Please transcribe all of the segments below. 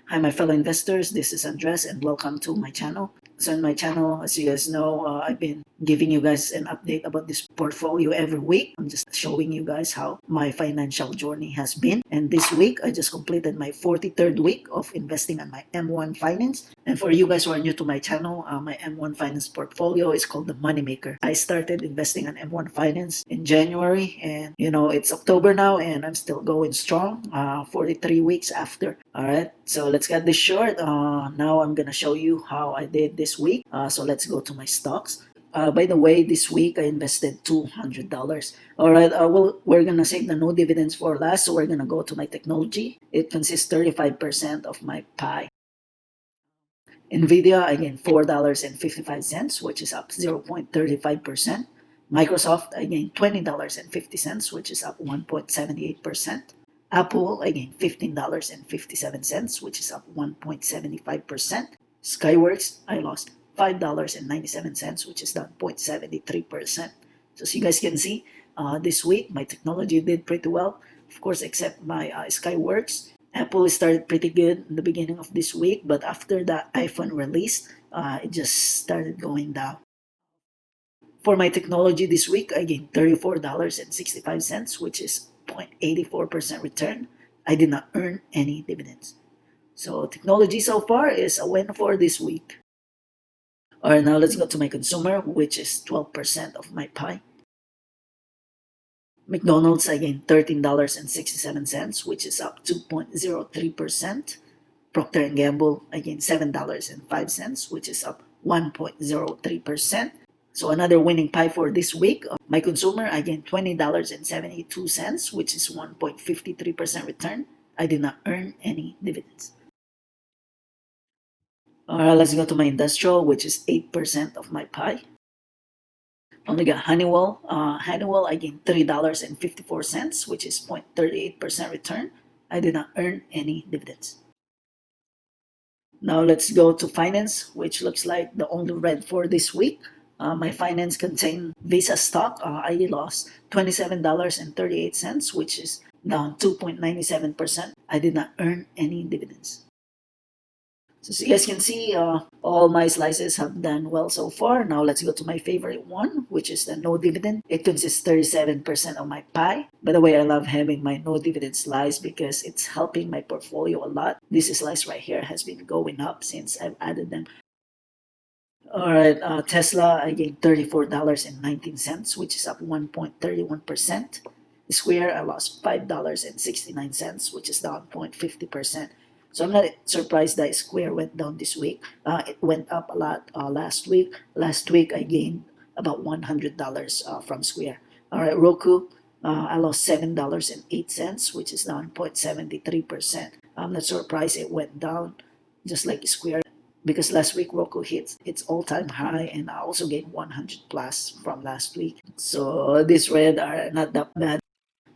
Hi, my fellow investors. This is Andres, and welcome to my channel. So, in my channel, as you guys know, I've been giving you guys an update about this portfolio every week. I'm just showing you guys how my financial journey has been. And this week, I just completed my 43rd week of investing on my M1 Finance. And for you guys who are new to my channel, my M1 Finance portfolio is called the Moneymaker. I started investing on M1 Finance in January, and it's October now, and I'm still going strong. 43 weeks after. All right, so let's get this short. Now I'm gonna show you how I did this week. So let's go to my stocks. By the way, this week I invested $200. All right, we're gonna save the no dividends for last, so we're gonna go to my technology. It consists 35% of my pie. Nvidia, again, $4.55, which is up 0.35%. Microsoft, again, $20.50, which is up 1.78%. Apple, again, $15.57, which is up 1.75%. Skyworks, I lost $5.97, which is down 0.73%. So as you guys can see, this week, my technology did pretty well, of course, except my Skyworks. Apple started pretty good in the beginning of this week, but after the iPhone release, it just started going down. For my technology this week, I gained $34.65, which is 0.84% return. I did not earn any dividends. So technology so far is a win for this week. All right, now let's go to my consumer, which is 12% of my pie. McDonald's, I gained $13.67, which is up 2.03%. Procter & Gamble, I gained $7.05, which is up 1.03%. So another winning pie for this week. My consumer, I gained $20.72, which is 1.53% return. I did not earn any dividends. All right, let's go to my industrial, which is 8% of my pie. Only got Honeywell. Honeywell, I gained $3.54, which is 0.38% return. I did not earn any dividends. Now let's go to finance, which looks like the only red for this week. My finance contained Visa stock. I lost $27.38, which is down 2.97%. I did not earn any dividends. So as you guys can see, all my slices have done well so far. Now let's go to my favorite one, which is the no dividend. It consists 37% of my pie. By the way, I love having my no dividend slice because it's helping my portfolio a lot. This slice right here has been going up since I've added them. All right, Tesla, I gained $34.19, which is up 1.31%. Square, I lost $5.69, which is down 0.50%. So I'm not surprised that Square went down this week. It went up a lot last week. Last week, I gained about $100 from Square. All right, Roku, I lost $7.08, which is down 0.73%. I'm not surprised it went down, just like Square, because last week Roku hit its all-time high, and I also gained 100 plus from last week. So these red are not that bad.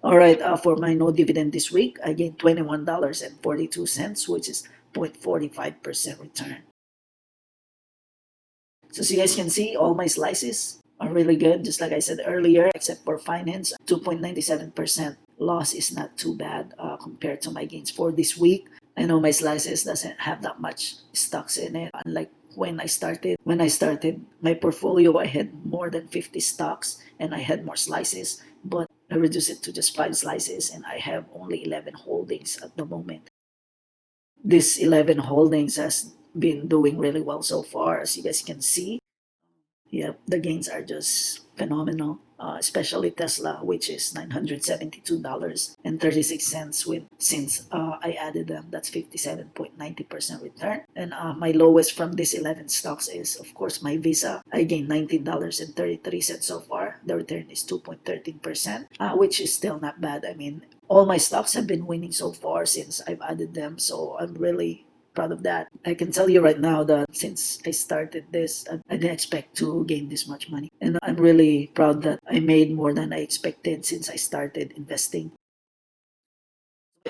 All right, for my no dividend this week, I gained $21.42, which is 0.45% return. So as you guys can see, all my slices are really good, just like I said earlier, except for finance. 2.97% loss is not too bad compared to my gains for this week. I know my slices doesn't have that much stocks in it, unlike when I started. When I started my portfolio, I had more than 50 stocks and I had more slices, but I reduced it to just 5 slices and I have only 11 holdings at the moment. This 11 holdings has been doing really well so far, as you guys can see. Yep, the gains are just phenomenal, especially Tesla, which is $972.36 since I added them. That's 57.90% return. And my lowest from these 11 stocks is, of course, my Visa. I gained $19.33 so far. The return is 2.13%, which is still not bad. I mean, all my stocks have been winning so far since I've added them, so I'm really proud of that. I can tell you right now that since I started this, I didn't expect to gain this much money. And I'm really proud that I made more than I expected since I started investing.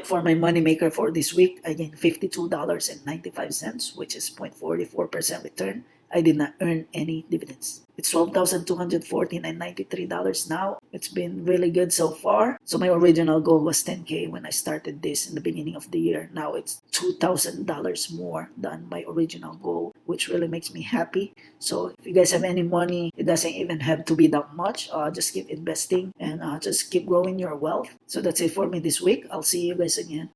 For my moneymaker for this week, I gained $52.95, which is 0.44% return. I did not earn any dividends. It's $12,249.93 now. It's been really good so far. So my original goal was 10K when I started this in the beginning of the year. Now it's $2,000 more than my original goal, which really makes me happy. So if you guys have any money, it doesn't even have to be that much. Just keep investing and just keep growing your wealth. So that's it for me this week. I'll see you guys again.